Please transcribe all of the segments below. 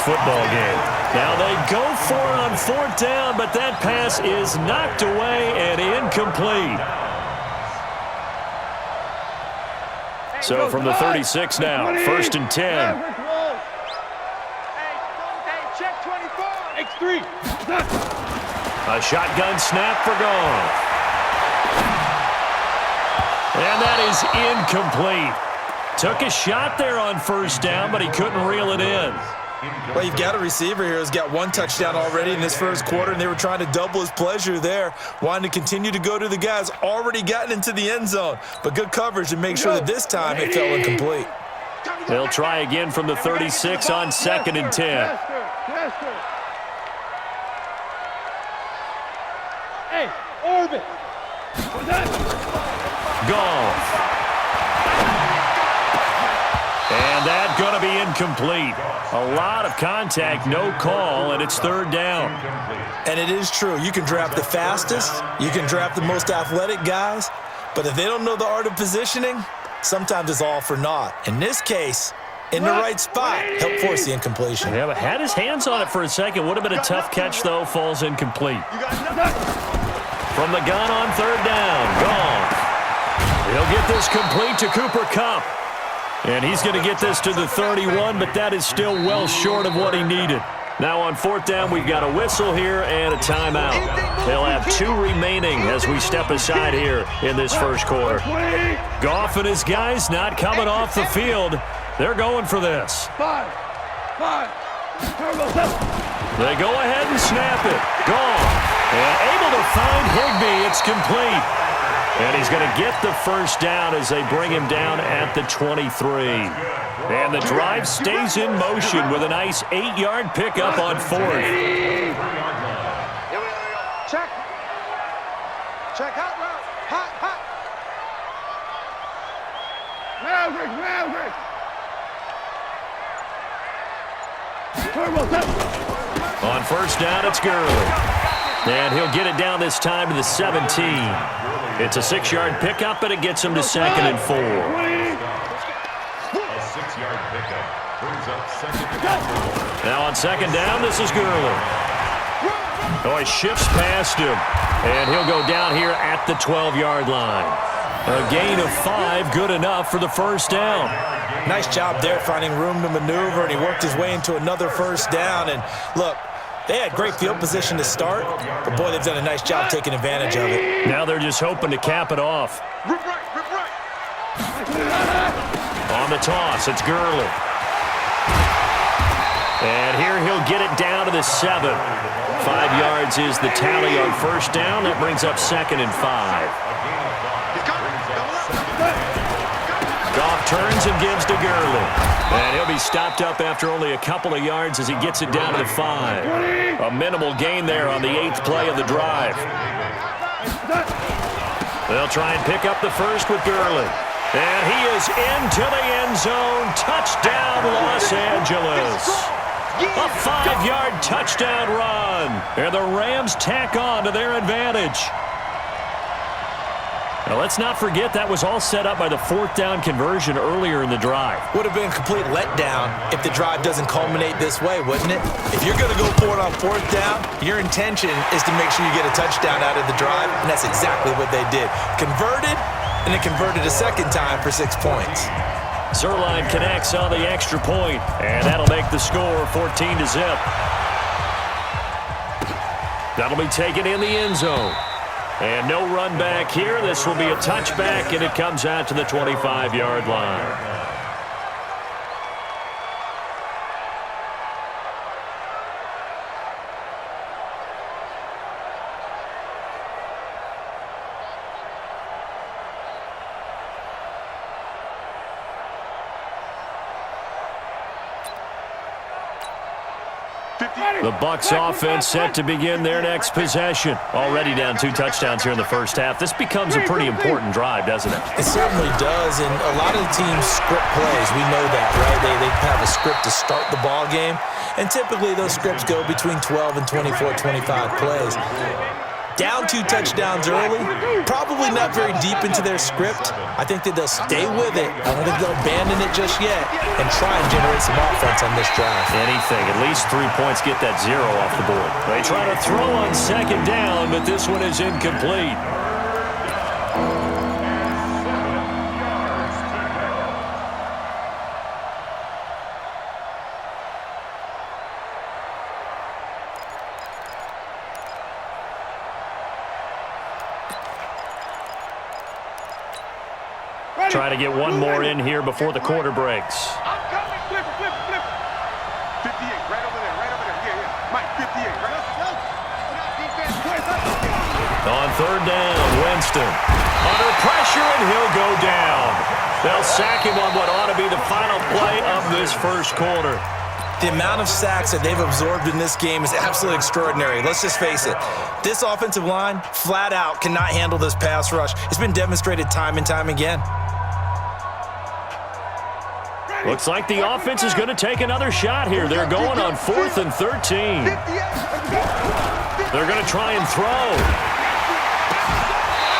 football game. Now they go for it on fourth down, but that pass is knocked away and incomplete. So from the 36 now, 1st and 10. Check 24. X3. A shotgun snap for Goff. And that is incomplete. Took a shot there on first down, but he couldn't reel it in. Well, you've got a receiver here who's got 1 touchdown already in this first quarter, and they were trying to double his pleasure there, wanting to continue to go to the guys already gotten into the end zone. But good coverage to make sure that this time it fell incomplete. They'll try again from the 36 on 2nd and 10. Hey, orbit. Goff. And that's going to be incomplete. A lot of contact, no call, and it's 3rd down. And it is true. You can draft the fastest. You can draft the most athletic guys. But if they don't know the art of positioning, sometimes it's all for naught. In this case, in the right spot, helped force the incompletion. Yeah, but had his hands on it for a second. Would have been a tough catch, though. Falls incomplete. From the gun on 3rd down. Goff. He'll get this complete to Cooper Kupp. And he's going to get this to the 31, but that is still well short of what he needed. Now on 4th down, we've got a whistle here and a timeout. They'll have 2 remaining as we step aside here in this first quarter. Goff and his guys not coming off the field. They're going for this. They go ahead and snap it. Goff. And able to find Higbee. It's complete. And he's going to get the first down as they bring him down at the 23. And the drive stays in motion with a nice 8-yard pickup on 4th. Check. Check hot route. Hot. Maverick. On first down, it's Gurley. And he'll get it down this time to the 17. It's a 6-yard pickup, and it gets him to 2nd and 4. A 6-yard pickup brings up 2nd and 4. Now on 2nd down, this is Gurley. Oh, he shifts past him, and he'll go down here at the 12-yard line. A gain of 5, good enough for the first down. Nice job there finding room to maneuver, and he worked his way into another first down. And look, they had great field position to start, but boy, they've done a nice job taking advantage of it. Now they're just hoping to cap it off. Rip right. On the toss, it's Gurley. And here he'll get it down to the 7. 5 yards is the tally on first down. That brings up 2nd and 5. Goff turns and gives to Gurley. And he'll be stopped up after only a couple of yards as he gets it down to the 5. A minimal gain there on the 8th play of the drive. They'll try and pick up the first with Gurley. And he is into the end zone. Touchdown, Los Angeles. A 5-yard touchdown run. And the Rams tack on to their advantage. Now, let's not forget that was all set up by the 4th down conversion earlier in the drive. Would have been a complete letdown if the drive doesn't culminate this way, wouldn't it? If you're going to go for it on 4th down, your intention is to make sure you get a touchdown out of the drive, and that's exactly what they did. Converted, and then converted a second time for 6 points. Zerline connects on the extra point, and that'll make the score 14-0. That'll be taken in the end zone. And no run back here. This will be a touchback, and it comes out to the 25-yard line. The Bucs offense set to begin their next possession. Already down 2 touchdowns here in the first half. This becomes a pretty important drive, doesn't it? It certainly does, and a lot of the teams script plays. We know that, right? They have a script to start the ball game, and typically those scripts go between 12 and 24, 25 plays. down 2 touchdowns early, probably not very deep into their script. I think that they'll stay with it. I don't think they'll abandon it just yet and try and generate some offense on this drive. Anything, at least 3 points, get that 0 off the board. They try to throw on second down, but this one is incomplete. Try to get one more in here before the quarter breaks. I'm coming. Flip it, flip it, flip it. 58, right over there, right over there. Yeah, yeah. Mike, 58, right? On third down, Winston. Under pressure, and he'll go down. They'll sack him on what ought to be the final play of this first quarter. The amount of sacks that they've absorbed in this game is absolutely extraordinary. Let's just face it. This offensive line, flat out, cannot handle this pass rush. It's been demonstrated time and time again. Looks like the offense is going to take another shot here. They're going on 4th and 13. They're going to try and throw.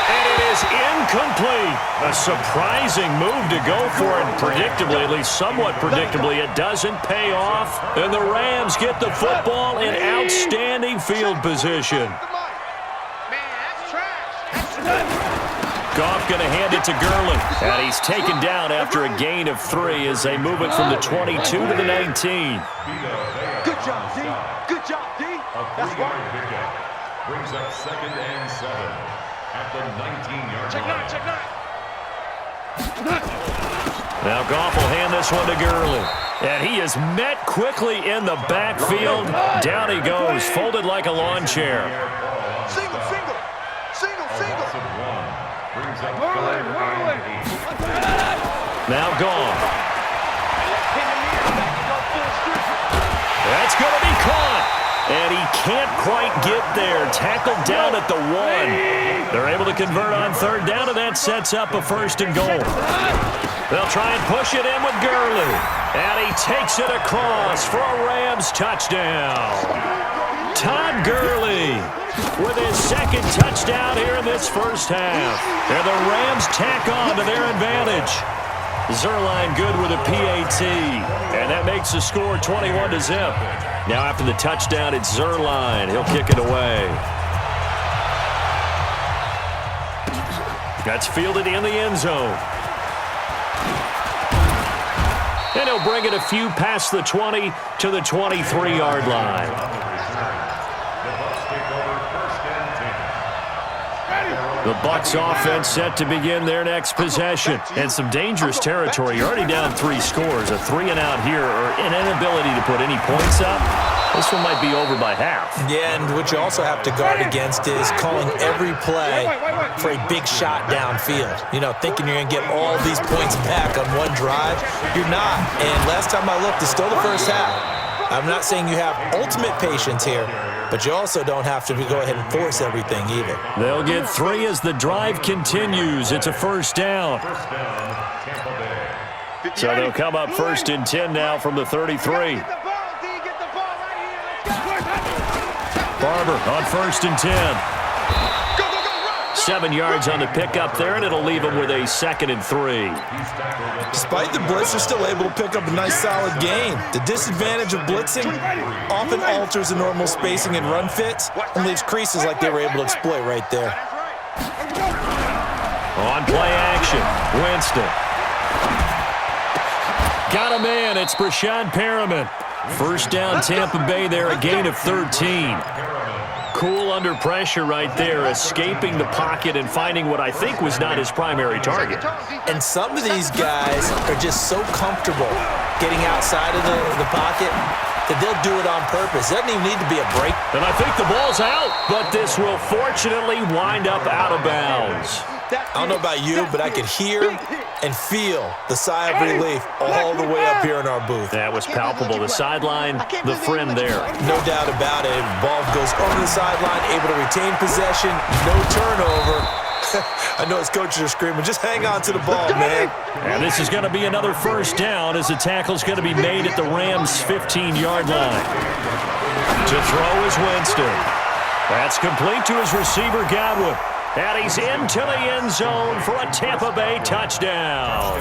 And it is incomplete. A surprising move to go for it. Predictably, at least somewhat predictably, it doesn't pay off. And the Rams get the football in outstanding field position. Goff going to hand it to Gurley. And he's taken down after a gain of 3 as they move it from the 22 to the 19. Good job, D. Good job, D. That's right. Brings up 2nd and 7 at the 19-yard line. Check 9, check 9. Now Goff will hand this one to Gurley. And he is met quickly in the backfield. Down he goes, folded like a lawn chair. Single, single. Single, single. Brings up 3rd and 8. Now Goff. That's going to be caught. And he can't quite get there. Tackled down at the 1. They're able to convert on third down, and that sets up a 1st and goal. They'll try and push it in with Gurley. And he takes it across for a Rams touchdown. Todd Gurley with his 2nd touchdown here in this first half. And the Rams tack on to their advantage. Zerline good with a PAT. And that makes the score 21-0. Now after the touchdown, it's Zerline. He'll kick it away. That's fielded in the end zone. And he'll bring it a few past the 20 to the 23-yard line. The Bucs offense set to begin their next possession. And some dangerous territory. You're already down 3 scores. A 3-and-out here or an inability to put any points up. This one might be over by half. Yeah, and what you also have to guard against is calling every play for a big shot downfield. You know, thinking you're going to get all these points back on one drive. You're not. And last time I looked, it's still the first half. I'm not saying you have ultimate patience here, but you also don't have to go ahead and force everything either. They'll get 3 as the drive continues. It's a 1st down. So they'll come up 1st and 10 now from the 33. Barber on 1st and 10. 7 yards on the pickup there, and it'll leave them with a 2nd and 3. Despite the blitz, they're still able to pick up a nice solid gain. The disadvantage of blitzing often alters the normal spacing and run fits and leaves creases like they were able to exploit right there. On play action, Winston. Got a man, it's Brashad Perriman. 1st down Tampa Bay there, a gain of 13. Cool under pressure right there, escaping the pocket and finding what I think was not his primary target. And some of these guys are just so comfortable getting outside of the pocket that they'll do it on purpose. It doesn't even need to be a break. And I think the ball's out, but this will fortunately wind up out of bounds. I don't know about you, but I could hear and feel the sigh of relief all the way up here in our booth. That was palpable. The sideline, the friend there. No doubt about it. Ball goes over the sideline, able to retain possession, no turnover. I know his coaches are screaming, just hang on to the ball, man. And this is going to be another 1st down as the tackle's going to be made at the Rams' 15-yard line. To throw is Winston. That's complete to his receiver, Godwin. And he's into the end zone for a Tampa Bay touchdown.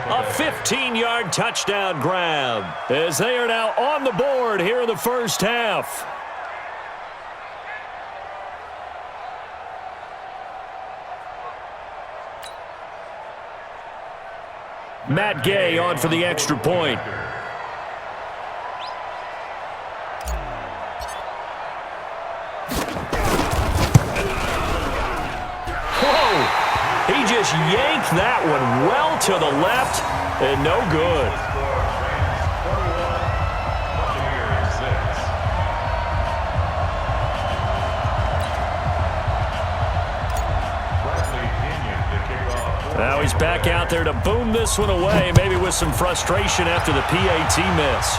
A 15-yard touchdown grab as they are now on the board here in the first half. Matt Gay on for the extra point. Whoa! He just yanked that one well to the left and no good. Now he's back out there to boom this one away, maybe with some frustration after the PAT miss.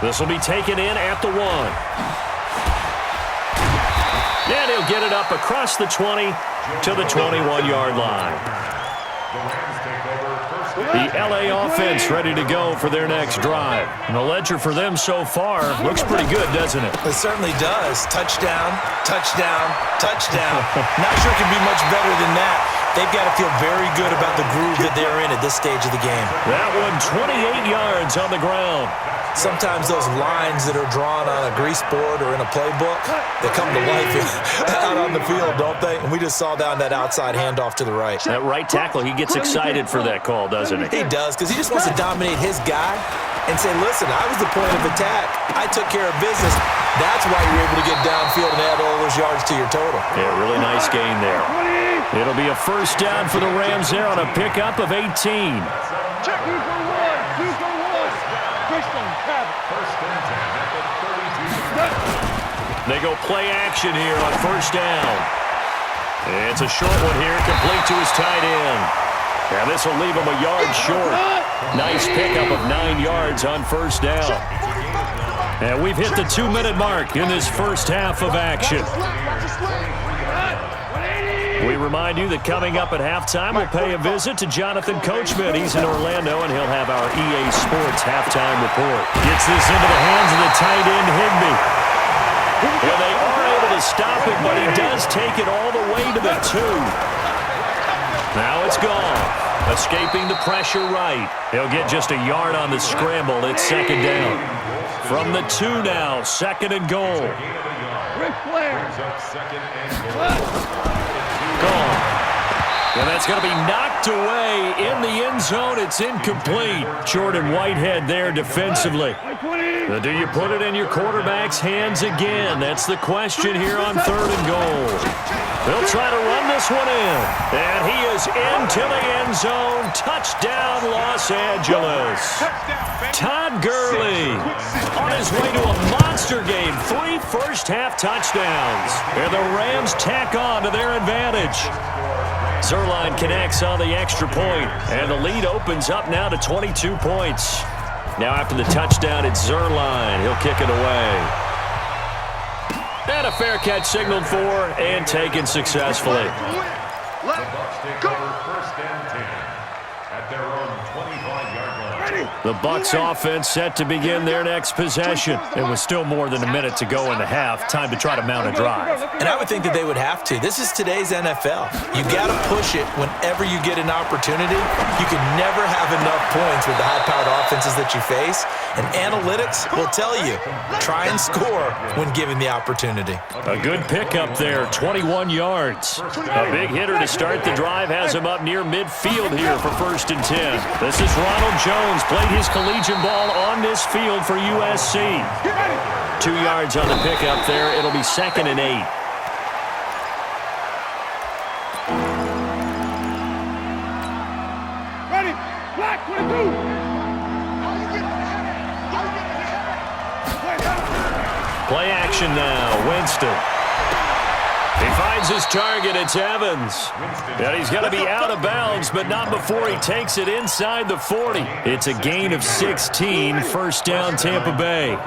This will be taken in at the 1. And he'll get it up across the 20 to the 21-yard line. The LA offense ready to go for their next drive. And the ledger for them so far looks pretty good, doesn't it? It certainly does. Touchdown, touchdown, touchdown. Not sure it can be much better than that. They've got to feel very good about the groove that they're in at this stage of the game. That one 28 yards on the ground. Sometimes those lines that are drawn on a grease board or in a playbook, they come to life out on the field, don't they? And we just saw down that outside handoff to the right. That right tackle, he gets excited for that call, doesn't he? He does, because he just wants to dominate his guy and say, listen, I was the point of attack. I took care of business. That's why you're able to get downfield and add all those yards to your total. Yeah, really nice gain there. It'll be a first down for the Rams there on a pickup of 18. Check 2 for 1. 2 for 1. Christian, have it. First and 10 at the 32. They go play action here on first down. It's a short one here, complete to his tight end. And this will leave him a yard short. Nice pickup of 9 yards on first down. And we've hit the 2-minute mark in this first half of action. We remind you that coming up at halftime, we'll pay a visit to Jonathan Coachman. He's in Orlando, and he'll have our EA Sports halftime report. Gets this into the hands of the tight end, Higbee. Well, they are able to stop him, but he does take it all the way to the 2. Now it's gone. Escaping the pressure right. He'll get just a yard on the scramble. It's second down. From the 2 now, second and goal. Ric Flair. Gone. And that's going to be knocked away in the end zone. It's incomplete. Jordan Whitehead there defensively. Do you put it in your quarterback's hands again? That's the question here on third and goal. They'll try to run this one in. And he is into the end zone. Touchdown, Los Angeles. Todd Gurley on his way to a monster game. 3 first-half touchdowns. And the Rams tack on to their advantage. Zerline connects on the extra point, and the lead opens up now to 22 points. Now after the touchdown, it's Zerline. He'll kick it away. And a fair catch signaled for and taken successfully. First and 10 at their own 25-yard line. The Bucs offense set to begin their next possession. It was still more than a minute to go in the half. Time to try to mount a drive. And I would think that they would have to. This is today's NFL. You got to push it whenever you get an opportunity. You can never have enough points with the high-powered offenses that you face. And analytics will tell you, try and score when given the opportunity. A good pickup there, 21 yards. A big hitter to start the drive has him up near midfield here for first and 10. This is Ronald Jones, played his collegiate ball on this field for USC. 2 yards on the pickup there. It'll be second and 8. Ready. Black 22. Play action now. Winston. He finds his target. It's Evans. And he's going to be out of bounds, but not before he takes it inside the 40. It's a gain of 16. First down, Tampa Bay.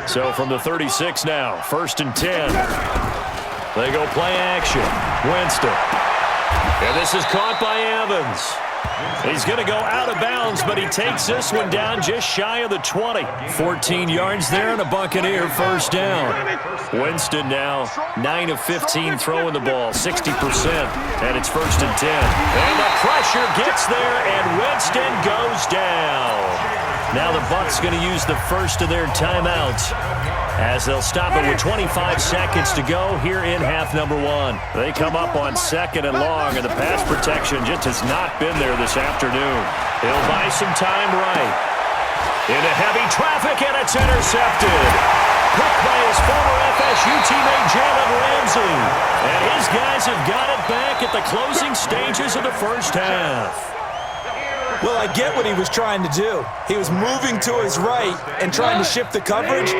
So from the 36 now, first and 10. They go play action. Winston. And this is caught by Evans. He's going to go out of bounds, but he takes this one down just shy of the 20. 14 yards there and a Buccaneer first down. Winston now 9 of 15 throwing the ball, 60%, and it's 1st and 10. And the pressure gets there, and Winston goes down. Now the Bucs going to use the first of their timeouts as they'll stop it with 25 seconds to go here in half number 1. They come up on 2nd and long, and the pass protection just has not been there this afternoon. He'll buy some time right. Into heavy traffic, and it's intercepted. Quick by his former FSU teammate Jalen Ramsey. And his guys have got it back at the closing stages of the first half. Well, I get what he was trying to do. He was moving to his right and trying to shift the coverage,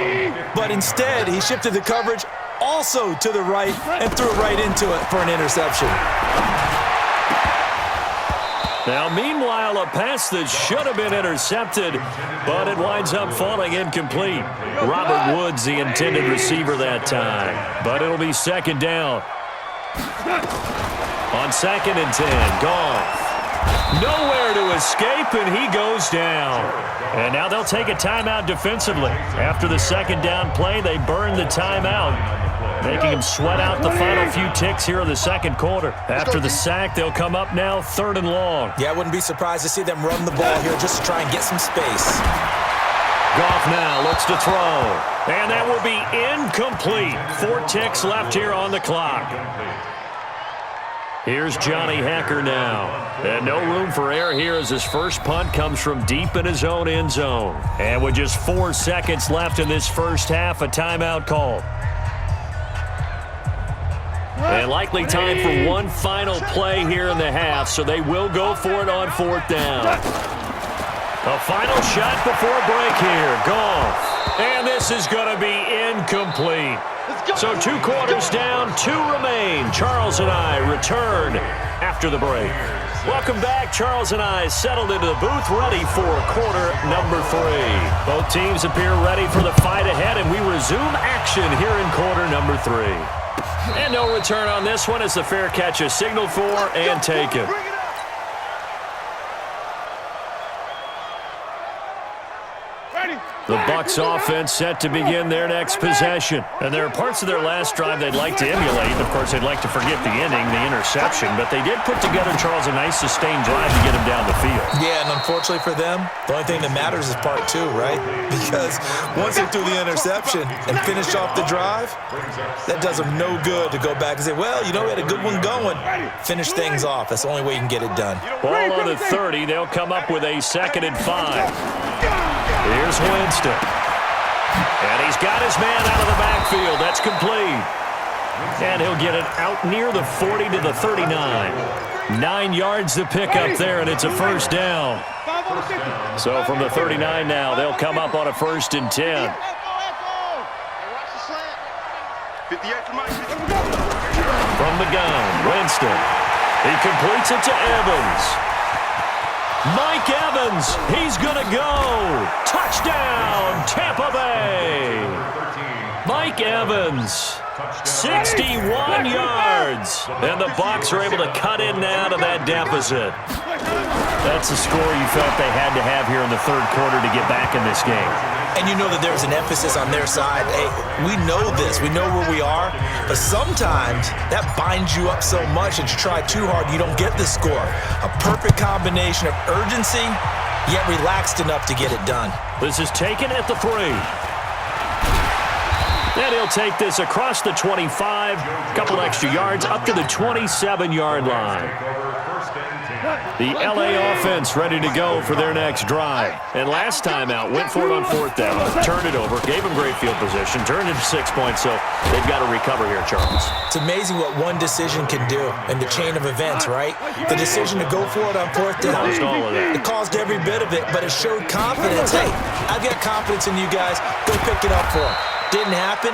but instead he shifted the coverage also to the right and threw it right into it for an interception. Now, meanwhile, a pass that should have been intercepted, but it winds up falling incomplete. Robert Woods, the intended receiver that time, but it'll be 2nd down. On 2nd and 10, Goff. Nowhere to escape, and he goes down. And now they'll take a timeout defensively. After the 2nd down play, they burn the timeout, making him sweat out the final few ticks here in the 2nd quarter. After the sack, they'll come up now 3rd and long. Yeah, I wouldn't be surprised to see them run the ball here just to try and get some space. Goff now looks to throw. And that will be incomplete. 4 ticks left here on the clock. Here's Johnny Hacker now. And no room for error here as his first punt comes from deep in his own end zone. And with just 4 seconds left in this first half, a timeout call. And likely time for one final play here in the half, so they will go for it on 4th down. A final shot before break here. Goff. And this is going to be incomplete. So 2 quarters down, 2 remain. Charles and I return after the break. Welcome back. Charles and I settled into the booth, ready for quarter number 3. Both teams appear ready for the fight ahead, and we resume action here in quarter number 3. And no return on this one as the fair catch is signaled for and taken. The Bucs offense set to begin their next possession. And there are parts of their last drive they'd like to emulate. Of course, they'd like to forget the inning, the interception. But they did put together, Charles, a nice sustained drive to get him down the field. Yeah, and unfortunately for them, the only thing that matters is part 2, right? Because once they threw the interception and finished off the drive, that does them no good to go back and say, well, you know, we had a good one going. Finish things off. That's the only way you can get it done. Ball on the 30. They'll come up with a 2nd and 5. Here's Winston. And he's got his man out of the backfield. That's complete. And he'll get it out near the 40 to the 39. 9 yards to pick up there, and it's a first down. So from the 39 now, they'll come up on a 1st and 10. From the gun, Winston. He completes it to Evans. Mike Evans, he's going to go. Touchdown, Tampa Bay. Mike Evans, 61 yards. And the Bucs are able to cut in now to that deficit. That's the score you felt they had to have here in the 3rd quarter to get back in this game. And you know that there's an emphasis on their side. Hey, we know this. We know where we are. But sometimes that binds you up so much that you try too hard, you don't get the score. A perfect combination of urgency, yet relaxed enough to get it done. This is taken at the 3. And he'll take this across the 25, a couple extra yards, up to the 27-yard line. The L.A. offense ready to go for their next drive. And last time out, went for it on 4th down, turned it over, gave them great field position, turned it to 6 points, so they've got to recover here, Charles. It's amazing what one decision can do in the chain of events, right? The decision to go for it on 4th down. Caused all of that. It caused every bit of it, but it showed confidence. Hey, I've got confidence in you guys. Go pick it up for them. Didn't happen.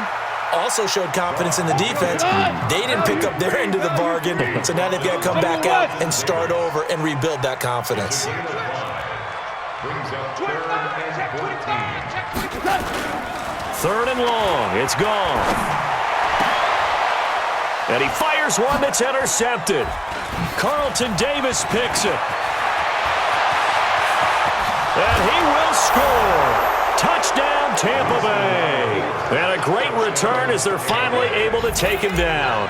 Also showed confidence in the defense. They didn't pick up their end of the bargain, so now they've got to come back out and start over and rebuild that confidence. Brings up 3rd and 14. 3rd and long. It's gone. And he fires one that's intercepted. Carlton Davis picks it. score. Touchdown, Tampa Bay. And a great return as they're finally able to take him down.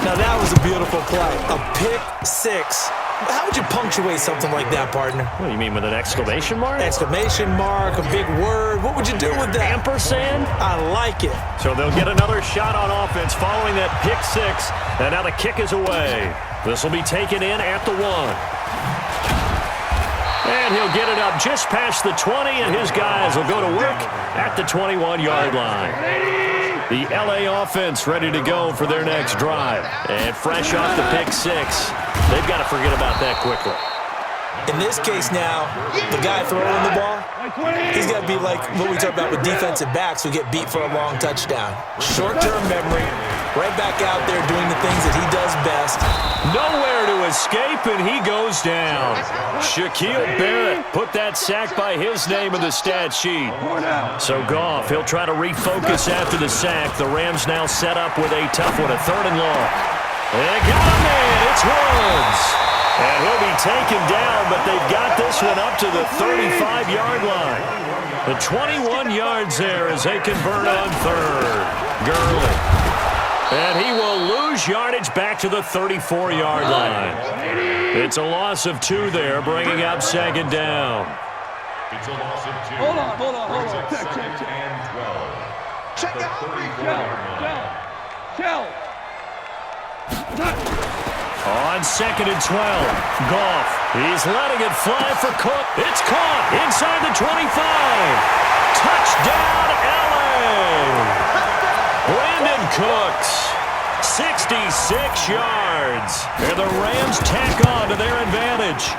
Now that was a beautiful play. A pick six. How would you punctuate something like that, partner? What do you mean, with an exclamation mark? Exclamation mark, a big word. What would you do with that? Ampersand? I like it. So they'll get another shot on offense following that pick six. And now the kick is away. This will be taken in at the 1. And he'll get it up just past the 20, and his guys will go to work at the 21-yard line. The L.A. offense ready to go for their next drive. And fresh off the pick six, they've got to forget about that quickly. In this case now, the guy throwing the ball, he's got to be like what we talk about with defensive backs who get beat for a long touchdown. Short-term memory, right back out there doing the things that he does best. Nowhere to escape, and he goes down. Shaquille Barrett put that sack by his name in the stat sheet. So Goff, he'll try to refocus after the sack. The Rams now set up with a tough one, a 3rd and long. They got a man. It's Woods. And he'll be taken down, but they've got this one up to the 35-yard line. The 21 yards there as they convert on 3rd. Gurley. And he will lose yardage back to the 34-yard line. It's a loss of 2 there, bringing up 2nd down. It's a loss of 2. Hold on. Check and 12. Check The out. 34-yard line. On 2nd and 12, Goff. He's letting it fly for Cook. It's caught inside the 25. Touchdown, L.A. Brandon Cooks, 66 yards. And the Rams tack on to their advantage.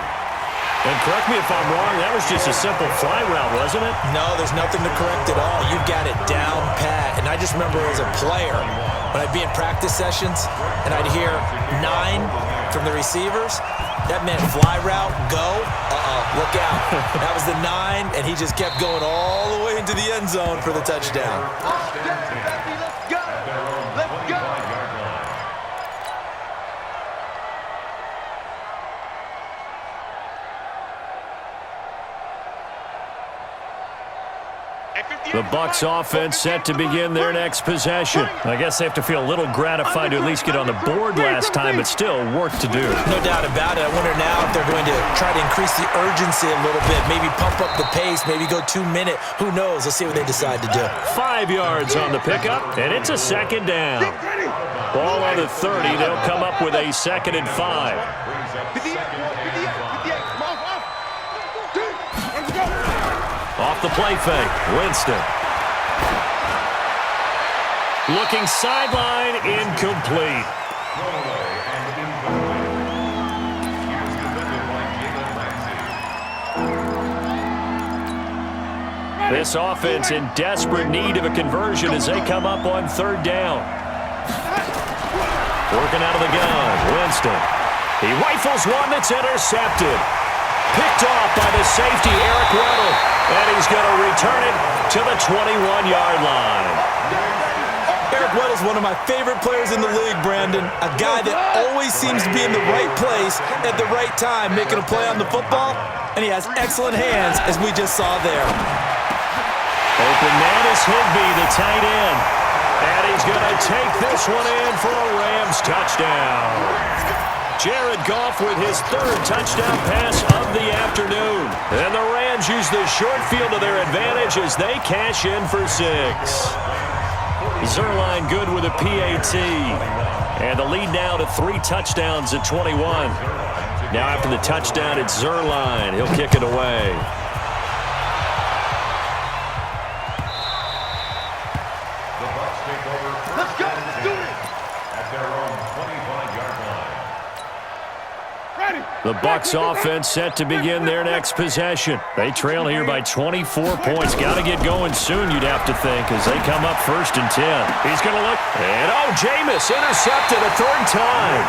And correct me if I'm wrong, that was just a simple fly route, wasn't it? No, there's nothing to correct at all. You've got it down pat. And I just remember as a player, when I'd be in practice sessions and I'd hear 9 from the receivers, that meant fly route, go, look out. That was the 9, and he just kept going all the way into the end zone for the touchdown. Let's go. The Bucs offense set to begin their next possession. I guess they have to feel a little gratified to at least get on the board last time, but still work to do. No doubt about it. I wonder now if they're going to try to increase the urgency a little bit, maybe pump up the pace, maybe go 2-minute. Who knows? Let's see what they decide to do. 5 yards on the pickup, and it's a 2nd down. Ball on the 30. They'll come up with a 2nd and 5. Off the play fake, Winston. Looking sideline, incomplete. This offense in desperate need of a conversion as they come up on 3rd down. Working out of the gun, Winston. He rifles one that's intercepted. Picked off by the safety, Eric Weddle. And he's going to return it to the 21-yard line. Eric Weddle's one of my favorite players in the league, Brandon. A guy that always seems to be in the right place at the right time, making a play on the football. And he has excellent hands, as we just saw there. Open man is Higbee, the tight end. And he's going to take this one in for a Rams touchdown. Jared Goff with his 3rd touchdown pass of the afternoon. And the Rams use the short field to their advantage as they cash in for 6. Zerline good with a PAT. And the lead now to 3 touchdowns at 21. Now after the touchdown, it's Zerline. He'll kick it away. The Bucs take over. Let's go. Let's do it. At their own 25-yard line. The Bucs offense set to begin their next possession. They trail here by 24 points. Got to get going soon, you'd have to think, as they come up 1st and 10. He's going to look. And, Jameis intercepted a 3rd time.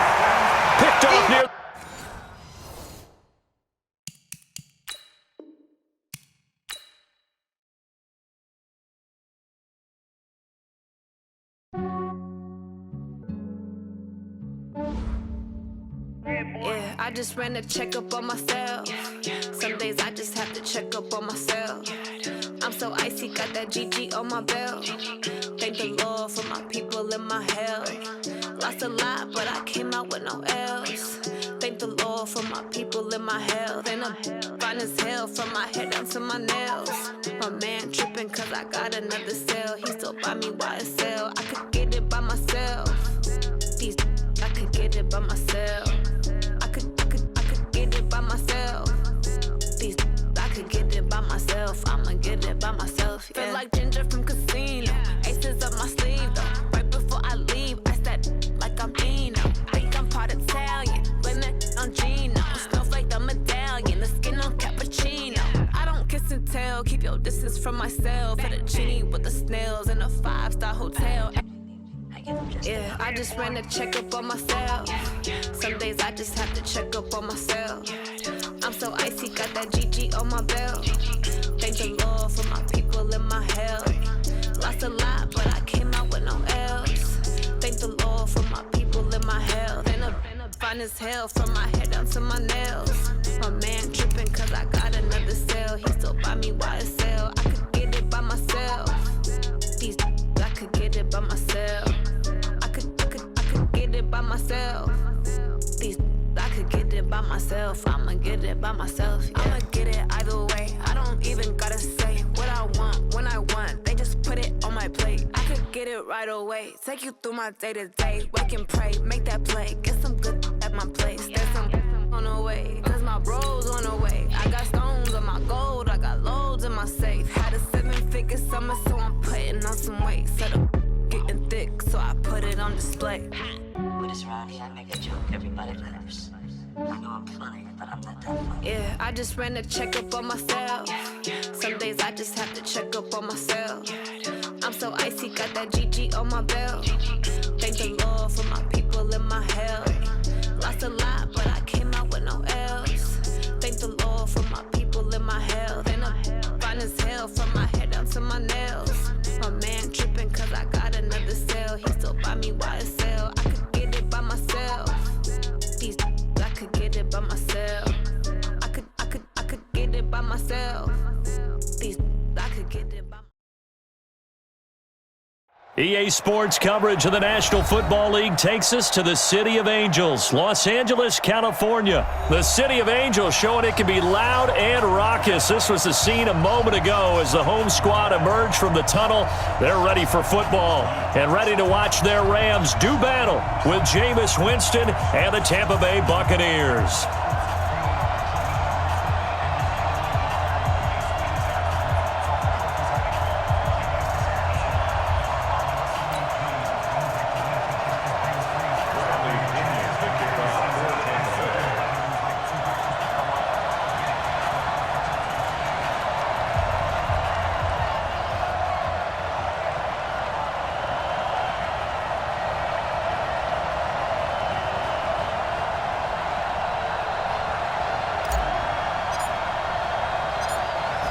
Picked off near. I just ran a checkup on myself. Some days I just have to check up on myself. I'm so icy, got that GG on my belt. Thank the Lord for my people in my health. Lost a lot, but I came out with no L's. Thank the Lord for my people in my health. And I'm fine as hell from my head down to my nails. My man tripping cause I got another cell. He still buy me YSL. I could get it by myself. These I could get it by myself. I could get it by myself. These I could get it by myself. I'ma get it by myself. Yeah. Feel like Ginger from Casino. Aces up my sleeve though. Right before I leave, I said like I'm Dino. Think I'm part Italian. Blame that on Gino. Snowflake the medallion. The skin on cappuccino. I don't kiss and tell. Keep your distance from myself. Fettuccine with the snails in a 5-star hotel. Yeah, I just ran a checkup on myself. Some days I just have to check up on myself. I'm so icy, got that GG on my belt. Thank the Lord for my people in my health. Lost a lot, but I came out with no L's. Thank the Lord for my people in my health. And I'm fine as hell from my head down to my nails. My man tripping cause I got another cell. He still buy me YSL. I could get it by myself. These I could get it by myself. I could get it by myself. These I could get it by myself. I'ma get it by myself. Yeah. I'ma get it either way. I don't even gotta say what I want when I want. They just put it on my plate. I could get it right away. Take you through my day to day. Wake and pray, make that play. Get some good at my place. There's some on the way. Cause my bro's on the way. I got stones on my gold. I got loads in my safe. Had a 7-figure summer, so I'm putting on some weight. Set up getting thick, so I put it on display. When it's around here, I make a joke, everybody laughs. I know I'm funny, but I'm not that funny. Yeah, I just ran a checkup on myself. Some days I just have to check up on myself. I'm so icy, got that GG on my belt. Thank the Lord for my people in my health. Lost a lot, but I came out with no L's. Thank the Lord for my people in my health. And I'm fine as hell from my head down to my nails. My man tripping cause I got another cell. He still buy me YSL. I could get it by myself. These I could get it by myself. I could get it by myself. These I could get it by myself. EA Sports coverage of the National Football League takes us to the City of Angels, Los Angeles, California. The City of Angels showing it can be loud and raucous. This was the scene a moment ago as the home squad emerged from the tunnel. They're ready for football and ready to watch their Rams do battle with Jameis Winston and the Tampa Bay Buccaneers.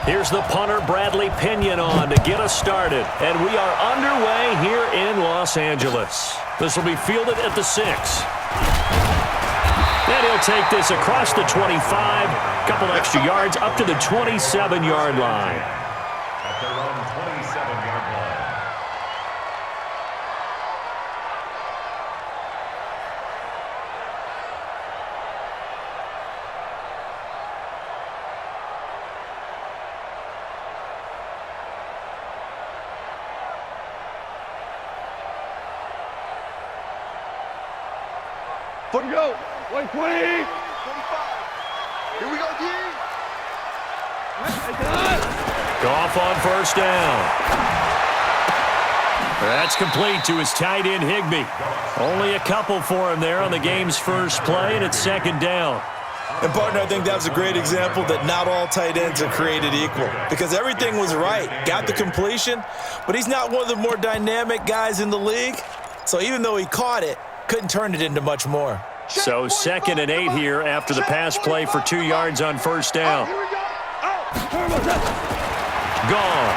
Here's the punter, Bradley Pinion, on to get us started. And we are underway here in Los Angeles. This will be fielded at the 6. And he'll take this across the 25, couple extra yards up to the 27-yard line. At their own 27-yard line. Foot and go. 120. 25. Here we go, D. Goff on first down. That's complete to his tight end, Higbee. Only a couple for him there on the game's first play, and it's second down. And, partner, I think that was a great example that not all tight ends are created equal because everything was right. Got the completion, but he's not one of the more dynamic guys in the league. So even though he caught it, couldn't turn it into much more. So 2nd and 8 here after the pass play for 2 yards on first down. Goff.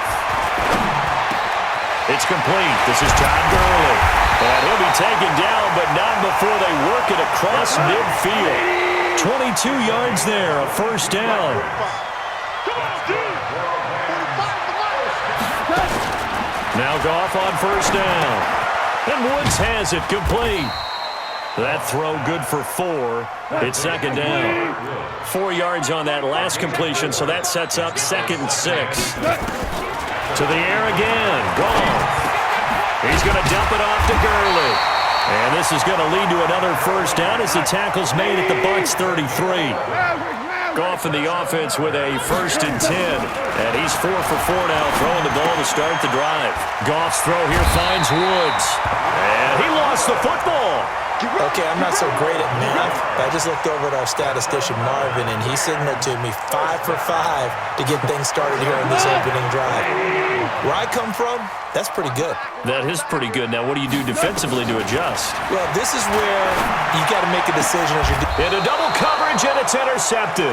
It's complete. This is Todd Gurley. And he'll be taken down, but not before they work it across midfield. 22 yards there, a first down. Now Goff on first down. And Woods has it complete. That throw good for 4. It's second down. 4 yards on that last completion, so that sets up 2nd and 6. To the air again. Goff. He's going to dump it off to Gurley. And this is going to lead to another first down as the tackle's made at the Bucs 33. Goff in the offense with a 1st and 10. And he's 4 for 4 now, throwing the ball to start the drive. Goff's throw here finds Woods. And he lost the football. Okay, I'm not so great at math, but I just looked over at our statistician, Marvin, and he signaled to me 5 for 5 to get things started here on this opening drive. Where I come from, that's pretty good. That is pretty good. Now, what do you do defensively to adjust? Well, this is where you got to make a decision as you're Into double coverage, and it's intercepted.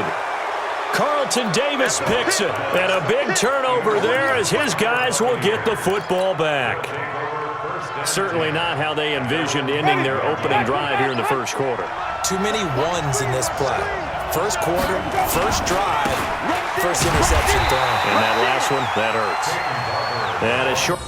Carlton Davis picks it, and a big turnover there as his guys will get the football back. Certainly not how they envisioned ending their opening drive here in the first quarter. Too many ones in this play. First quarter, first drive, first interception thrown. And that last one, that hurts. That is short.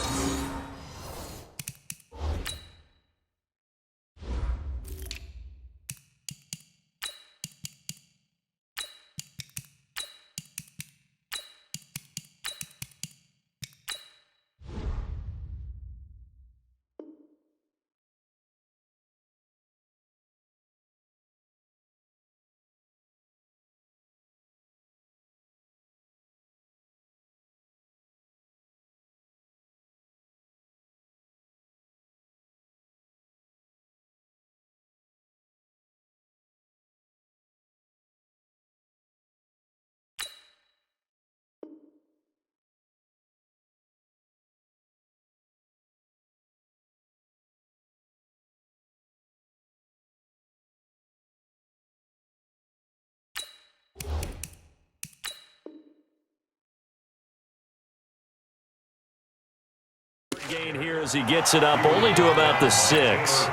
Gain here as he gets it up only to about the 6.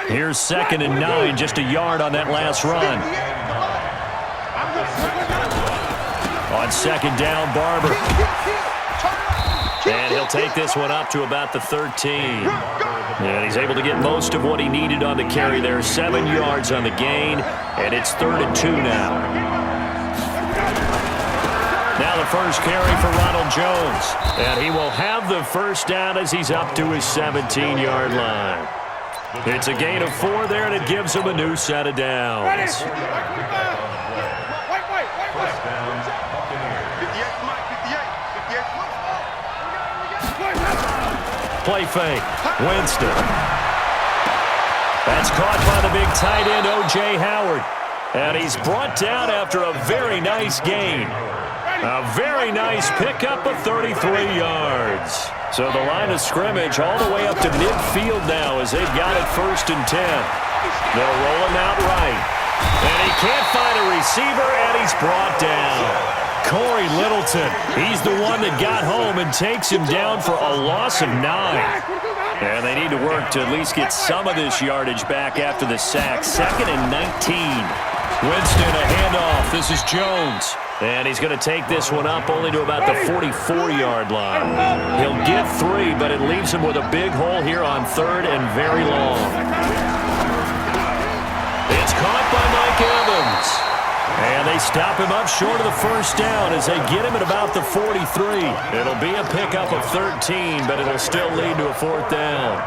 Here's 2nd and 9, just a yard on that last run. On 2nd down, Barber. And he'll take this one up to about the 13. And he's able to get most of what he needed on the carry there. 7 yards on the gain, and it's 3rd and 2 now. Now the first carry for Ronald Jones. And he will have the first down as he's up to his 17-yard line. It's a gain of 4 there, and it gives him a new set of downs. Play fake. Winston. That's caught by the big tight end, O.J. Howard. And he's brought down after a very nice gain. A very nice pickup of 33 yards. So the line of scrimmage all the way up to midfield now as they've got it 1st and 10. They'll roll him out right. And he can't find a receiver, and he's brought down. Corey Littleton, he's the one that got home and takes him down for a loss of 9. And they need to work to at least get some of this yardage back after the sack. 2nd and 19. Winston, a handoff. This is Jones. And he's going to take this one up only to about the 44-yard line. He'll get 3, but it leaves him with a big hole here on 3rd and very long. It's caught by Mike Evans. And they stop him up short of the first down as they get him at about the 43. It'll be a pickup of 13, but it'll still lead to a 4th down.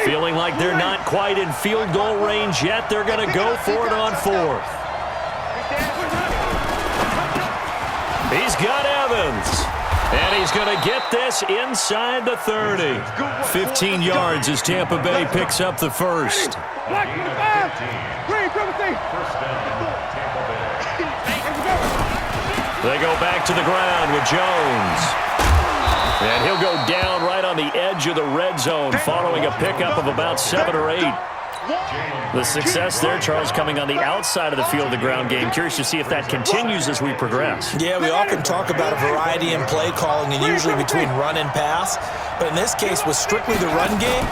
Feeling like they're not quite in field goal range yet, they're going to go for it on 4th. He's got Evans, and he's going to get this inside the 30. 15 yards as Tampa Bay picks up the first. They go back to the ground with Jones. And he'll go down right on the edge of the red zone following a pickup of about 7 or 8. The success there, Charles, coming on the outside of the field of the ground game. Curious to see if that continues as we progress. Yeah, we often talk about a variety in play calling and usually between run and pass. But in this case, with strictly the run game,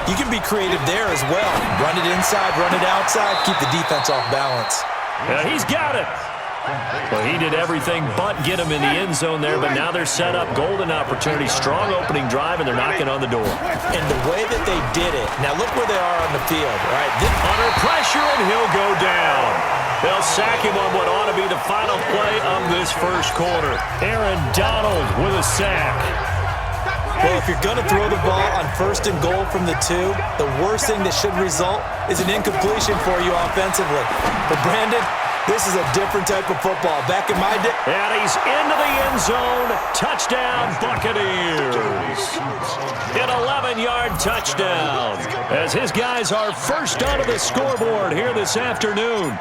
you can be creative there as well. Run it inside, run it outside, keep the defense off balance. He's got it. Well, he did everything but get him in the end zone there, but now they're set up. Golden opportunity, strong opening drive, and they're knocking on the door. And the way that they did it, now look where they are on the field. All right, under pressure, and he'll go down. They'll sack him on what ought to be the final play of this first quarter. Aaron Donald with a sack. Well, if you're going to throw the ball on 1st and goal from the 2, the worst thing that should result is an incompletion for you offensively. But Brandon, this is a different type of football. Back in my day. And he's into the end zone. Touchdown, Buccaneers. An 11-yard touchdown. As his guys are first onto the scoreboard here this afternoon.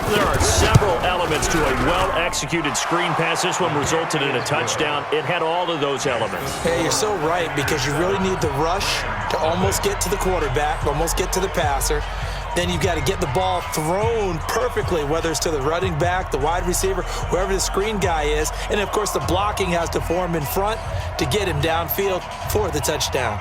There are several elements to a well-executed screen pass. This one resulted in a touchdown. It had all of those elements. Hey, you're so right, because you really need the rush to almost get to the quarterback, almost get to the passer. Then you've got to get the ball thrown perfectly, whether it's to the running back, the wide receiver, whoever the screen guy is. And, of course, the blocking has to form in front to get him downfield for the touchdown.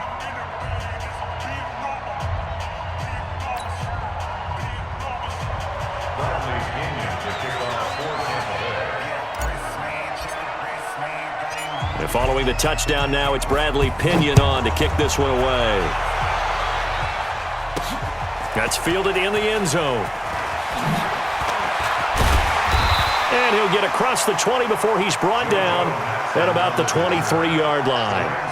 And following the touchdown now, it's Bradley Pinion on to kick this one away. That's fielded in the end zone. And he'll get across the 20 before he's brought down at about the 23-yard line.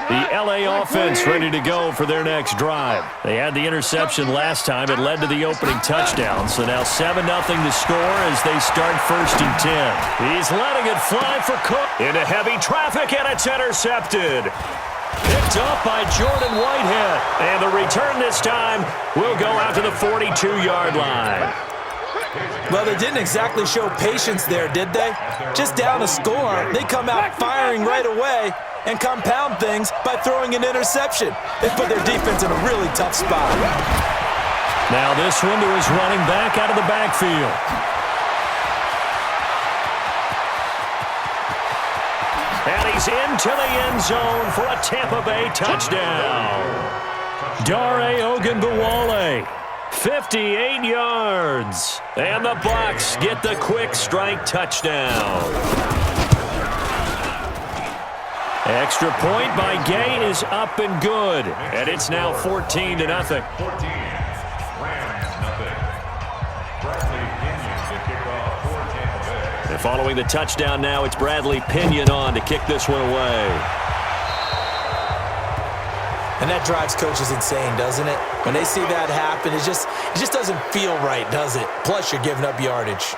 The L.A. offense ready to go for their next drive. They had the interception last time. It led to the opening touchdown. So now 7-0 to score as they start 1st and 10. He's letting it fly for Cook. Into heavy traffic, and it's intercepted. Picked up by Jordan Whitehead. And the return this time will go out to the 42-yard line. Well, they didn't exactly show patience there, did they? Just down a score, they come out firing right away and compound things by throwing an interception. They put their defense in a really tough spot. Now this one to his running back out of the backfield. And he's into the end zone for a Tampa Bay touchdown. Dare Ogunbowale, 58 yards. And the Bucs get the quick strike touchdown. Extra point by Gay is up and good. And it's now 14-0. 14. Rams, nothing. Bradley Pinion to kick off for Tampa Bay. And following the touchdown now, it's Bradley Pinion on to kick this one away. And that drives coaches insane, doesn't it? When they see that happen, it just doesn't feel right, does it? Plus, you're giving up yardage.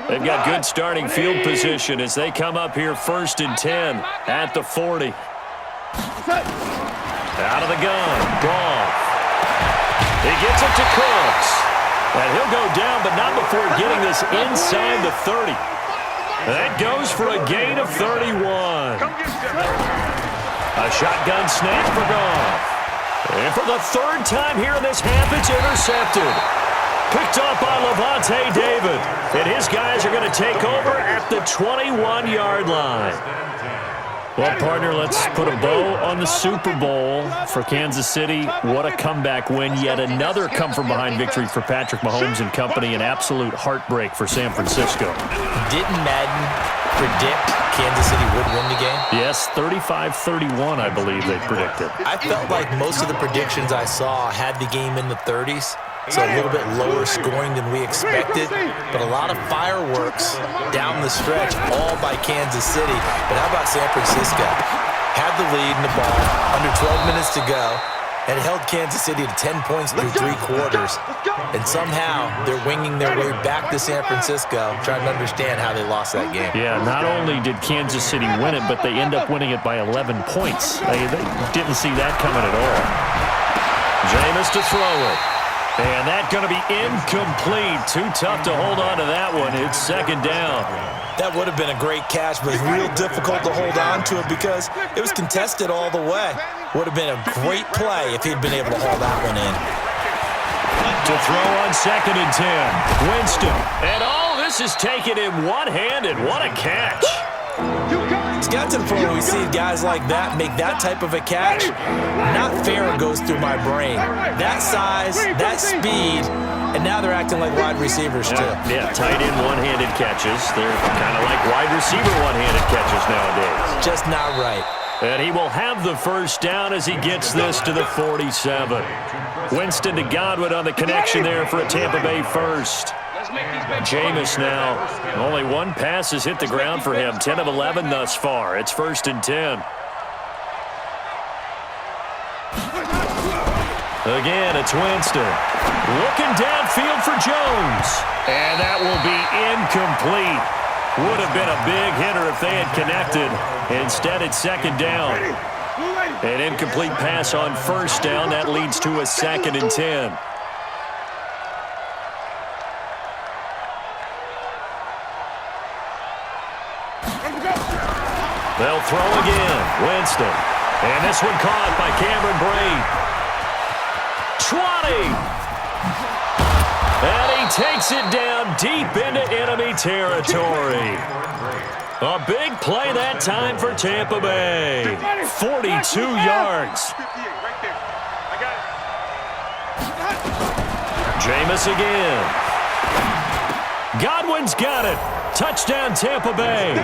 They've got good starting field position as they come up here 1st and 10 at the 40. Out of the gun, Goff. He gets it to Cooks. And he'll go down, but not before getting this inside the 30. That goes for a gain of 31. A shotgun snap for Goff. And for the 3rd time here in this half, it's intercepted. Picked off by Levante David. And his guys are going to take over at the 21-yard line. Well, partner, let's put a bow on the Super Bowl for Kansas City. What a comeback win. Yet another come-from-behind victory for Patrick Mahomes and company. An absolute heartbreak for San Francisco. Didn't Madden predict Kansas City would win the game? Yes, 35-31, I believe they predicted. I felt like most of the predictions I saw had the game in the 30s. So a little bit lower scoring than we expected, but a lot of fireworks down the stretch, all by Kansas City. But how about San Francisco? Had the lead in the ball, under 12 minutes to go, and held Kansas City to 10 points through 3 quarters. And somehow they're winging their way back to San Francisco, trying to understand how they lost that game. Yeah, not only did Kansas City win it, but they end up winning it by 11 points. They didn't see that coming at all. Jameis to throw it. And that's going to be incomplete. Too tough to hold on to that one. It's second down. That would have been a great catch, but it's real difficult to hold on to it because it was contested all the way. Would have been a great play if he'd been able to hold that one in. To throw on second and 10. Winston. And this is taken in one-handed. What a catch. It's got to the point where we see guys like that make that type of a catch. Not fair goes through my brain. That size, that speed, and now they're acting like wide receivers too. Yeah, tight end one-handed catches. They're kind of like wide receiver one-handed catches nowadays. Just not right. And he will have the first down as he gets this to the 47. Winston to Godwin on the connection there for a Tampa Bay first. Jameis now, only one pass has hit the ground for him. 10 of 11 thus far. It's first and 10. Again, it's Winston. Looking downfield for Jones. And that will be incomplete. Would have been a big hitter if they had connected. Instead, it's second down. An incomplete pass on first down. That leads to a second and 10. They'll throw again. Winston. And this one caught by Cameron Brate. 20. And he takes it down deep into enemy territory. A big play that time for Tampa Bay. 42 yards. Jameis again. Godwin's got it. Touchdown, Tampa Bay.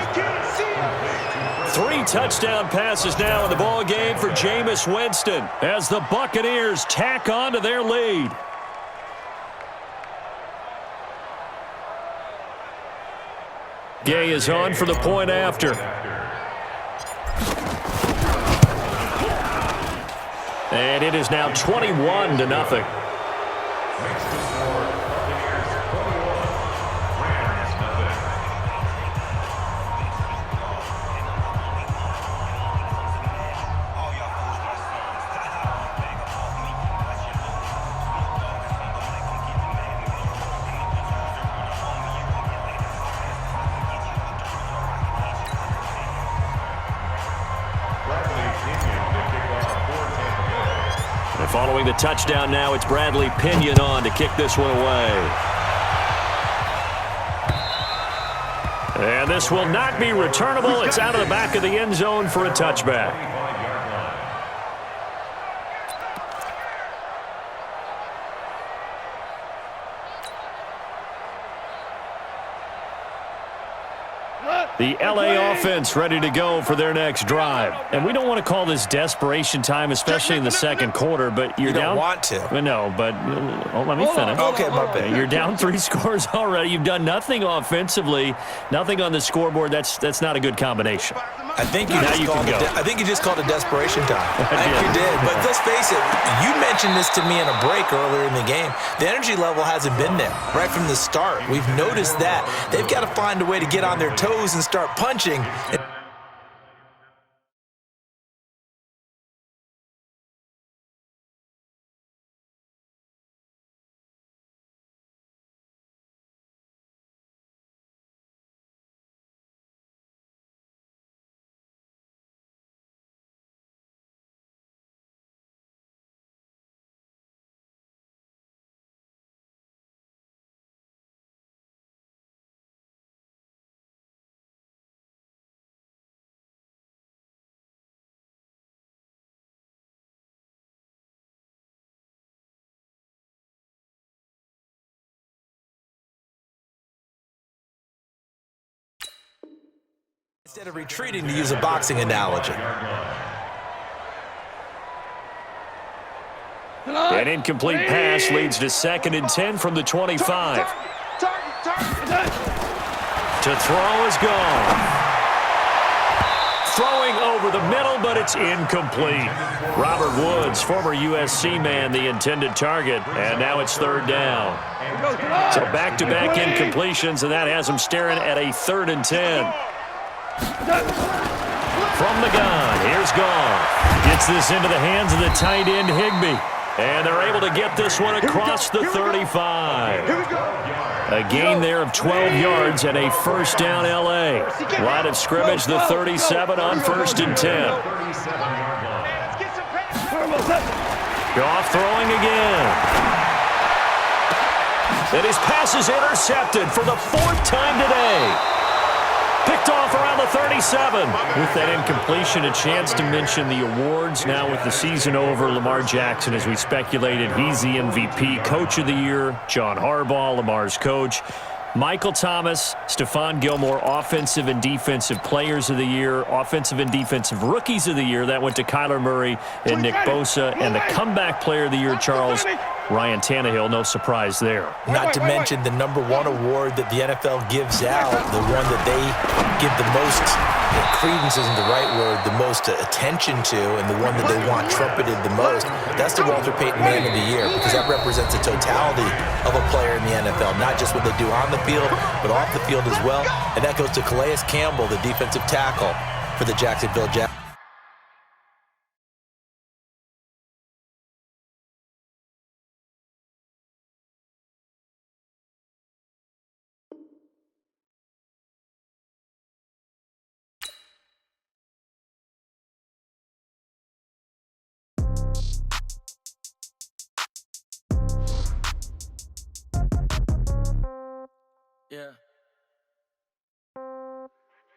3 touchdown passes now in the ball game for Jameis Winston as the Buccaneers tack on to their lead. Gay is on for the point after. And it is now 21-0. Following the touchdown now, it's Bradley Pinion on to kick this one away. And this will not be returnable. It's out of the back of the end zone for a touchback. The LA offense ready to go for their next drive. And we don't want to call this desperation time, especially in the second quarter, but you're down. You don't want to. No, but let me finish. Okay, my bad. You're down 3 scores already. You've done nothing offensively, nothing on the scoreboard. That's not a good combination. I think you just called it desperation time. I think you did. But let's face it, you mentioned this to me in a break earlier in the game. The energy level hasn't been there right from the start. We've noticed that. They've got to find a way to get on their toes and start punching. Instead of retreating, to use a boxing analogy. An incomplete pass leads to 2nd and 10 from the 25. To throw is gone. Throwing over the middle, but it's incomplete. Robert Woods, former USC man, the intended target, and now it's 3rd down. So back-to-back incompletions, and that has him staring at a 3rd and 10. From the gun, here's Goff. Gets this into the hands of the tight end, Higbee. And they're able to get this one across the 35. A gain there of 12 yards and a first down L.A. Line of scrimmage, the 37 on 1st and 10. Goff throwing again. And his pass is intercepted for the 4th time today. Picked off around the 37. With that incompletion, a chance to mention the awards. Now with the season over, Lamar Jackson, as we speculated, he's the MVP, Coach of the Year. John Harbaugh, Lamar's coach. Michael Thomas, Stephon Gilmore, Offensive and Defensive Players of the Year, Offensive and Defensive Rookies of the Year. That went to Kyler Murray and Nick Bosa. And the Comeback Player of the Year, Charles, Ryan Tannehill, no surprise there. Not to mention the #1 award that the NFL gives out, the one that they give the most, credence isn't the right word, the most attention to, and the one that they want trumpeted the most. That's the Walter Payton Man of the Year, because that represents the totality of a player in the NFL, not just what they do on the field, but off the field as well. And that goes to Calais Campbell, the defensive tackle for the Jacksonville Jaguars.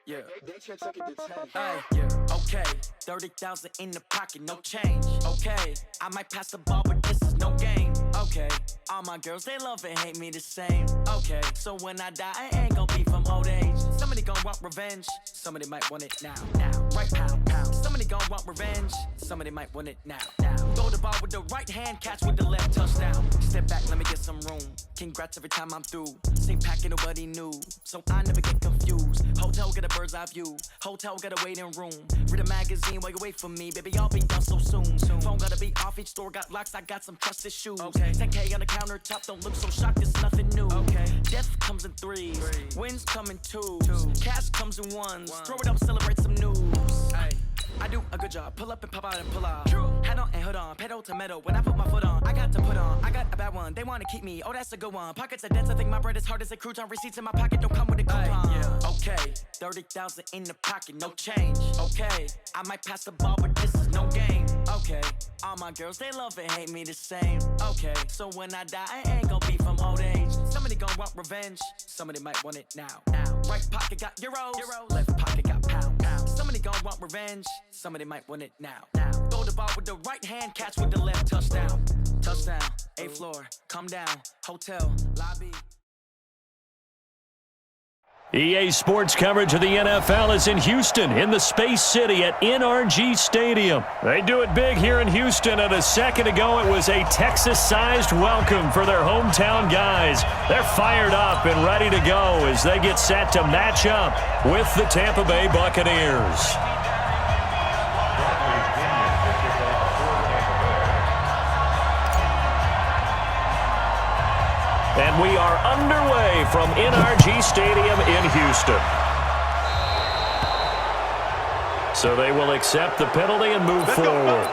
Yeah. Hey, yeah. Okay. 30,000 in the pocket, no change. Okay. I might pass the ball, but this is no game. Okay. All my girls, they love and hate me the same. Okay. So when I die, I ain't gon' be from old age. Somebody gon' want revenge. Somebody might want it now. Right, pound, pound. Somebody gon' want revenge. Somebody might want it now. Throw the ball with the right hand, catch with the left, touchdown. Step back, let me get some room. Congrats every time I'm through. Same packet, nobody knew. So I never get confused. Hotel get a bird's eye view. Hotel got a waiting room. Read a magazine while you wait for me. Baby, I'll be done so soon. Phone gotta be off, each store got locks. I got some trusted shoes. Okay. 10K on the countertop, don't look so shocked, it's nothing new. Okay. Death comes in threes. Wins come in twos. Cash comes in ones. Throw it up, celebrate some news. Ay. I do a good job. Pull up and pop out and pull out. Head on and hood on. Pedal to metal. When I put my foot on, I got to put on. I got a bad one. They want to keep me. Oh, that's a good one. Pockets are dense. I think my bread is hard as a crouton. Receipts in my pocket don't come with a coupon. Yeah. Okay. 30,000 in the pocket. No change. Okay. I might pass the ball, but this is no game. Okay. All my girls, they love and hate me the same. Okay. So when I die, I ain't gon' be from old age. Somebody gon' want revenge. Somebody might want it now. Right pocket got euros. Left pocket got pound. Somebody gon' want revenge. Somebody might want it now. Throw the ball with the right hand, catch with the left, touchdown. Touchdown, 8th floor, come down, hotel, lobby. EA Sports coverage of the NFL is in Houston, in the Space City at NRG Stadium. They do it big here in Houston, and a second ago it was a Texas-sized welcome for their hometown guys. They're fired up and ready to go as they get set to match up with the Tampa Bay Buccaneers. And we are underway from NRG Stadium in Houston. So they will accept the penalty and move forward.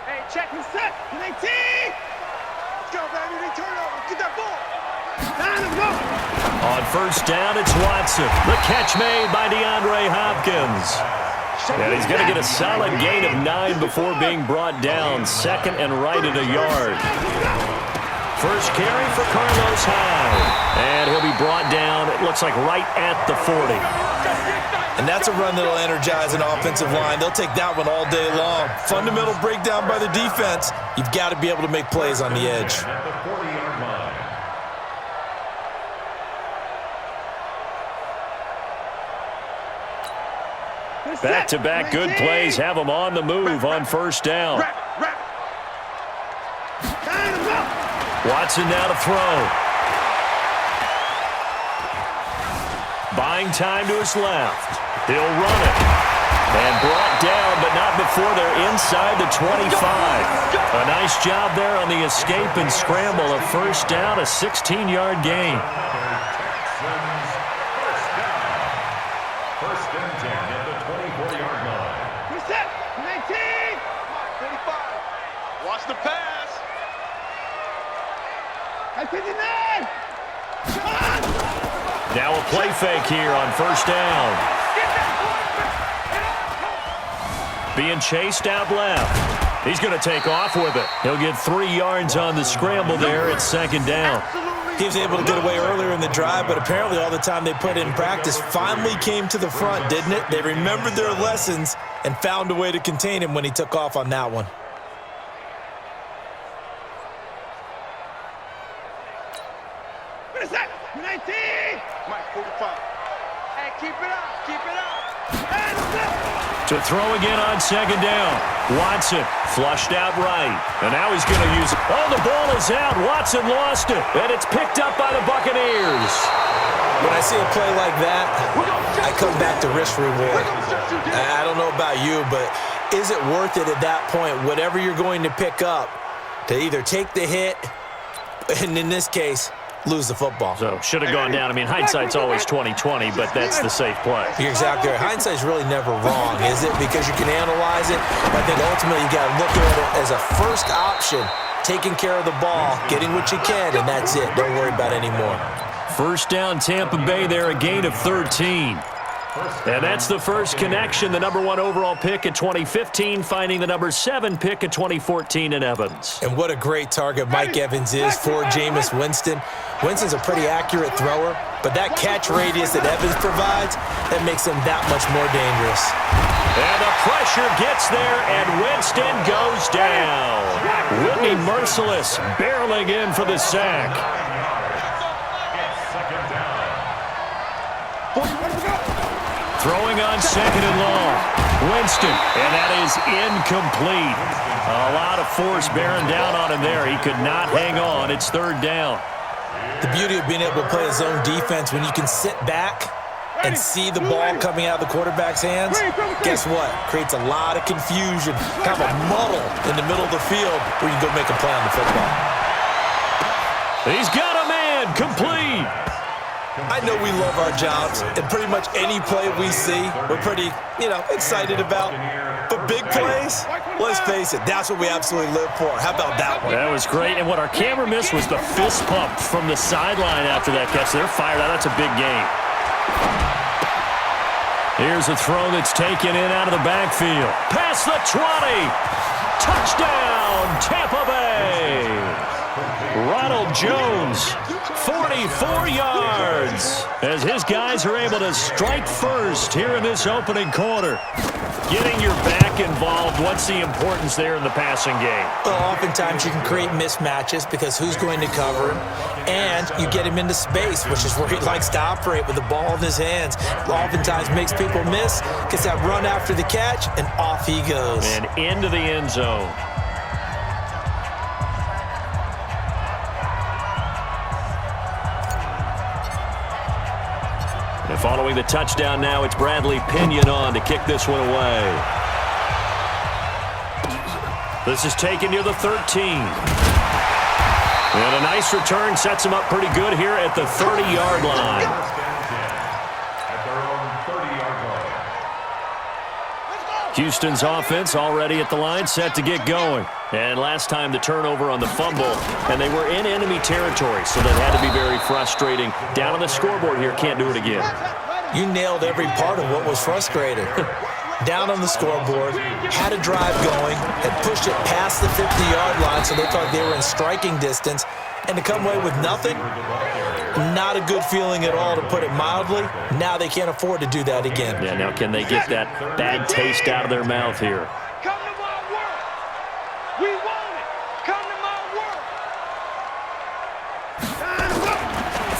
Hey, check the set. 19. Let's go, baby. They turn over. Get that ball. Let's go. On first down, it's Watson. The catch made by DeAndre Hopkins. And he's going to get a solid gain of 9 before being brought down. Second and right at a yard. First carry for Carlos Hyde. And he'll be brought down, it looks like, right at the 40. And that's a run that'll energize an offensive line. They'll take that one all day long. Fundamental breakdown by the defense. You've got to be able to make plays on the edge. At the 40-yard line. Back-to-back good plays have them on the move on first down. Watson now to throw. Buying time to his left. He'll run it. And brought down, but not before they're inside the 25. A nice job there on the escape and scramble. A first down, a 16-yard gain. First and 10 at the 24-yard line. Reset. 19. 45. Watch the pass. At 59. Now a play fake here on first down. Being chased out left. He's going to take off with it. He'll get 3 yards on the scramble there at second down. He was able to get away earlier in the drive, but apparently all the time they put in practice finally came to the front, didn't it? They remembered their lessons and found a way to contain him when he took off on that one. What is that? 19. Mike, 45. Hey, keep it up. Keep it up. And To throw again on second down. Watson flushed out right. And now he's going to use it. Oh, the ball is out. Watson lost it. And it's picked up by the Buccaneers. When I see a play like that, I come back to risk reward. I don't know about you, but is it worth it at that point, whatever you're going to pick up, to either take the hit, and in this case, lose the football? So should have gone down. I mean, hindsight's always 20/20, but that's the safe play. You're exactly right. Hindsight's really never wrong, is it? Because you can analyze it. I think ultimately you got to look at it as a first option, taking care of the ball, getting what you can, and that's it. Don't worry about any more. First down, Tampa Bay there, a gain of 13. And that's the first connection, the number 1 overall pick in 2015, finding the number 7 pick in 2014 in Evans. And what a great target Mike Evans is for Jameis Winston. Winston's a pretty accurate thrower, but that catch radius that Evans provides, that makes him that much more dangerous. And the pressure gets there, and Winston goes down. Whitney Merciless barreling in for the sack. Throwing on second and long. Winston, and that is incomplete. A lot of force bearing down on him there. He could not hang on. It's third down. The beauty of being able to play a zone defense, when you can sit back and see the ball coming out of the quarterback's hands, guess what? Creates a lot of confusion, kind of a muddle in the middle of the field where you can go make a play on the football. He's got a man, complete. I know we love our jobs, and pretty much any play we see, we're pretty, excited about. But big plays, let's face it, that's what we absolutely live for. How about that one? That was great, and what our camera missed was the fist pump from the sideline after that catch. They're fired out. That's a big game. Here's a throw that's taken in out of the backfield. Past the 20. Touchdown, Tampa Bay. Ronald Jones, 44 yards, as his guys are able to strike first here in this opening quarter. Getting your back involved, what's the importance there in the passing game? Well, oftentimes you can create mismatches because who's going to cover him, and you get him into space, which is where he likes to operate with the ball in his hands. Oftentimes makes people miss, gets that run after the catch, and off he goes. And into the end zone. And following the touchdown now, it's Bradley Pinion on to kick this one away. This is taken near the 13. And a nice return sets him up pretty good here at the 30-yard line. At their own 30-yard line. Houston's offense already at the line, set to get going. And last time the turnover on the fumble, and they were in enemy territory, so that had to be very frustrating. Down on the scoreboard here, can't do it again. You nailed every part of what was frustrating. Down on the scoreboard, had a drive going, had pushed it past the 50-yard line, so they thought they were in striking distance, and to come away with nothing, not a good feeling at all, to put it mildly. Now they can't afford to do that again. Yeah, now can they get that bad taste out of their mouth here? Come to my work. We want it. Come to my work.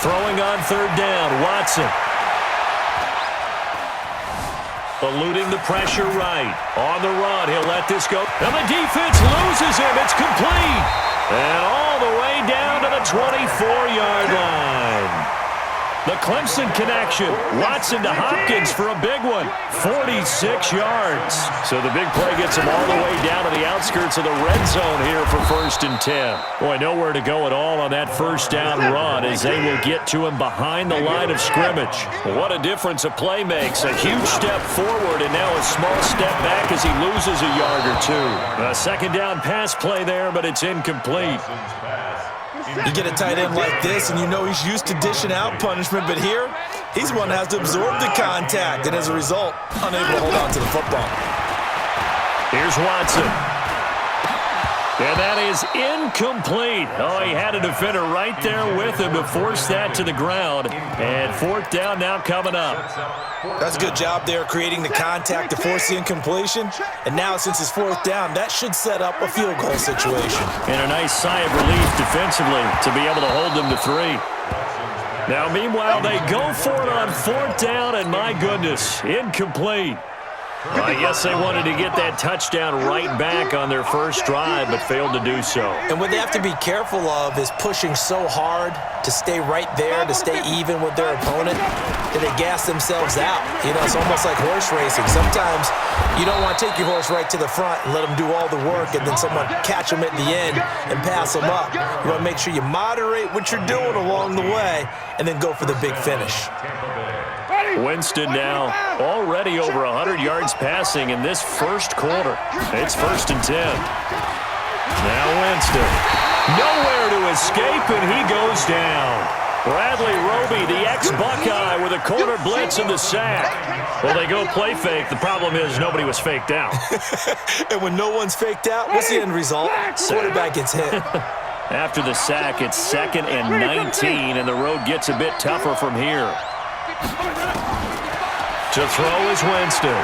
Throwing on third down, Watson. Eluding the pressure right. On the run, he'll let this go. And the defense loses him. It's complete. And all the way down to the 24-yard line. The Clemson connection. Watson to Hopkins for a big one. 46 yards. So the big play gets him all the way down to the outskirts of the red zone here for 1st and 10. Boy, nowhere to go at all on that first down run as they will get to him behind the line of scrimmage. What a difference a play makes. A huge step forward and now a small step back as he loses a yard or two. A second down pass play there, but it's incomplete. You get a tight end like this, and you know he's used to dishing out punishment, but here, he's the one that has to absorb the contact, and as a result, unable to hold on to the football. Here's Watson. And that is incomplete. Oh, he had a defender right there with him to force that to the ground. And 4th down now coming up. That's a good job there creating the contact to force the incompletion. And now since it's 4th down, that should set up a field goal situation. And a nice sigh of relief defensively to be able to hold them to 3. Now, meanwhile, they go for it on 4th down, and my goodness, incomplete. I guess they wanted to get that touchdown right back on their first drive, but failed to do so. And what they have to be careful of is pushing so hard to stay right there, to stay even with their opponent, that they gas themselves out. You know, it's almost like horse racing. Sometimes you don't want to take your horse right to the front and let them do all the work, and then someone catch them at the end and pass them up. You want to make sure you moderate what you're doing along the way and then go for the big finish. Winston now already over 100 yards passing in this first quarter. It's 1st and 10. Now Winston. Nowhere to escape, and he goes down. Bradley Roby, the ex-Buckeye, with a corner blitz and the sack. Well, they go play fake. The problem is nobody was faked out. And when no one's faked out, what's the end result? Quarterback gets hit. After the sack, it's 2nd and 19, and the road gets a bit tougher from here. To throw is Winston.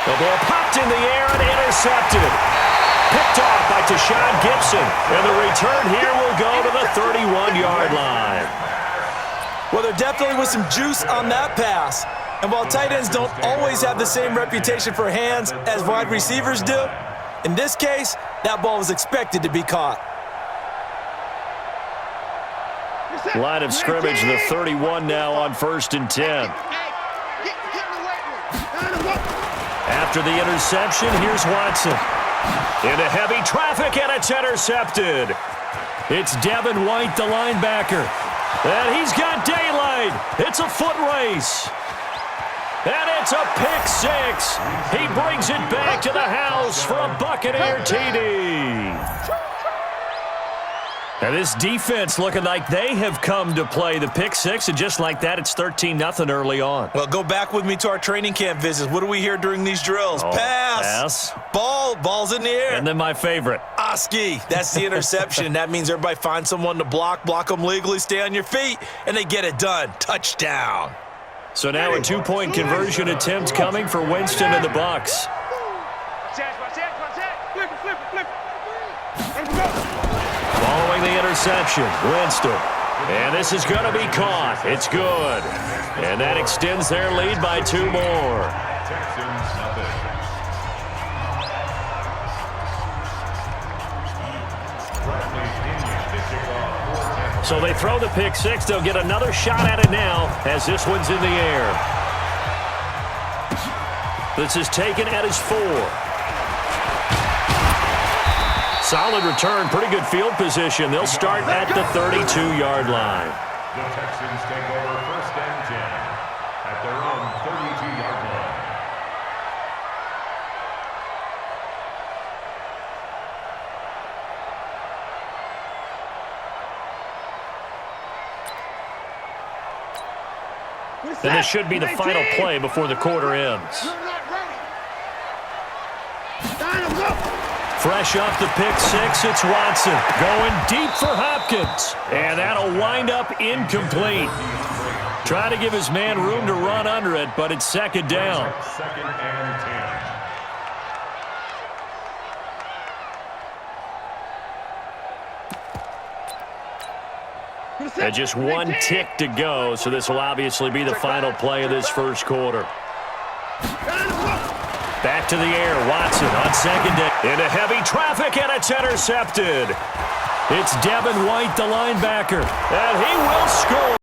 The ball popped in the air and intercepted. Picked off by Tashawn Gibson. And the return here will go to the 31-yard line. Well, there definitely was some juice on that pass. And while tight ends don't always have the same reputation for hands as wide receivers do, in this case, that ball was expected to be caught. Line of scrimmage, the 31 now on 1st and 10. After the interception, here's Watson. Into heavy traffic, and it's intercepted. It's Devin White, the linebacker. And he's got daylight. It's a foot race. And it's a pick 6. He brings it back to the house for a Buccaneer TD. And this defense looking like they have come to play the pick 6, and just like that, it's 13-0 early on. Well, go back with me to our training camp visits. What do we hear during these drills? Pass. Ball's in the air. And then my favorite. Oski. That's the interception. That means everybody find someone to block them legally, stay on your feet, and they get it done. Touchdown. So now a 2-point conversion attempt coming for Winston and the Bucs. Following the interception, Winston. And this is going to be caught. It's good. And that extends their lead by 2 more. So they throw the pick 6. They'll get another shot at it now as this one's in the air. This is taken at his 4. Solid return, pretty good field position. They'll start at the 32-yard line. The Texans take over 1st and 10 at their own 32-yard line. And this should be the final play before the quarter ends. Fresh off the pick 6, it's Watson going deep for Hopkins. And that'll wind up incomplete. Trying to give his man room to run under it, but it's 2nd down. 2nd and 10. And just 1 tick to go, so this will obviously be the final play of this first quarter. Back to the air, Watson on 2nd down. Into heavy traffic, and it's intercepted. It's Devin White, the linebacker, and he will score.